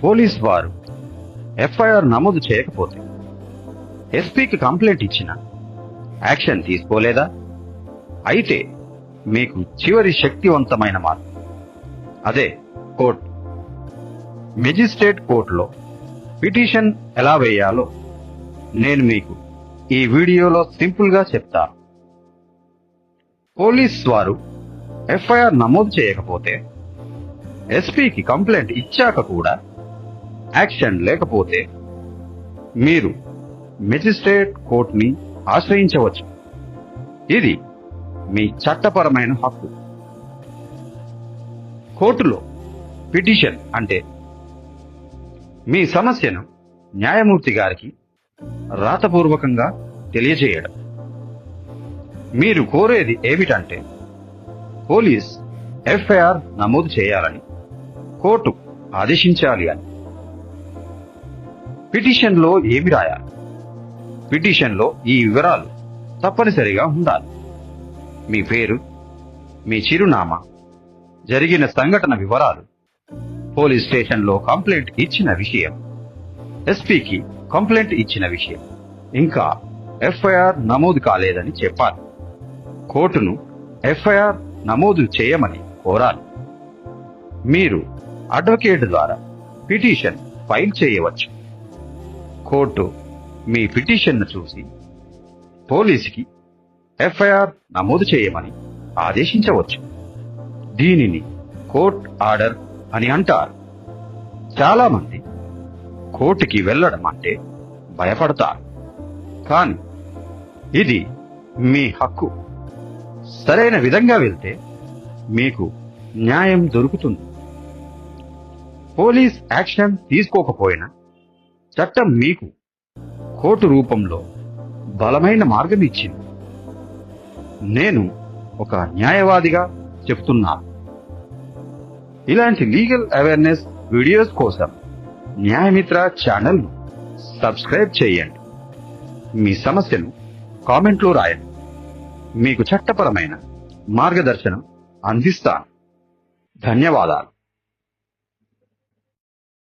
Police వారు FIR నమోదు చేయకపోతే ఎస్పీకి కంప్లైంట్ ఇచ్చిన యాక్షన్ తీసుకోలేదా? అయితే మీకు చివరి శక్తివంతమైన మార్గం అదే కోర్టు. మెజిస్ట్రేట్ కోర్టులో పిటిషన్ ఎలా వేయాలో నేను మీకు ఈ వీడియోలో సింపుల్ గా చెప్తాను. పోలీస్ వారు ఎఫ్ఐఆర్ నమోదు చేయకపోతే, ఎస్పీకి కంప్లైంట్ ఇచ్చాక కూడా యాక్షన్ లేకపోతే మీరు మెజిస్ట్రేట్ కోర్టుని ఆశ్రయించవచ్చు. ఇది మీ చట్టపరమైన హక్కు. కోర్టులో పిటిషన్ అంటే మీ సమస్యను న్యాయమూర్తి గారికి రాతపూర్వకంగా తెలియజేయడం. మీరు కోరేది ఏమిటంటే పోలీస్ ఎఫ్ఐఆర్ నమోదు చేయాలని కోర్టు ఆదేశించాలి అని. పిటిషన్లో ఏమి రాయాలి? పిటిషన్లో ఈ వివరాలు తప్పనిసరిగా ఉండాలి. మీ పేరు, మీ చిరునామా, జరిగిన సంఘటన వివరాలు, పోలీస్ స్టేషన్లో కంప్లైంట్ ఇచ్చిన విషయం, ఎస్పీకి కంప్లైంట్ ఇచ్చిన విషయం, ఇంకా ఎఫ్ఐఆర్ నమోదు కాలేదని చెప్పాలి. కోర్టును ఎఫ్ఐఆర్ నమోదు చేయమని కోరాలి. మీరు అడ్వకేట్ ద్వారా పిటిషన్ ఫైల్ చేయవచ్చు. కోర్టు మీ పిటిషన్ను చూసి పోలీసుకి ఎఫ్ఐఆర్ నమోదు చేయమని ఆదేశించవచ్చు. దీనిని కోర్ట్ ఆర్డర్ అని అంటారు. చాలా మంది కోర్టుకి వెళ్లడం అంటే భయపడతారు. కానీ ఇది మీ హక్కు. సరైన విధంగా వెళ్తే మీకు న్యాయం దొరుకుతుంది. పోలీస్ యాక్షన్ తీసుకోకపోయినా చట్టం మీకు కోర్టు రూపంలో బలమైన మార్గం ఇచ్చింది. నేను ఒక న్యాయవాదిగా చెప్తున్నాను. ఇలాంటి లీగల్ అవేర్నెస్ వీడియోస్ కోసం న్యాయమిత్ర ఛానల్ను సబ్స్క్రైబ్ చేయండి. మీ సమస్యను కామెంట్లో రాయండి. మీకు చట్టపరమైన మార్గదర్శనం అందిస్తాను. ధన్యవాదాలు.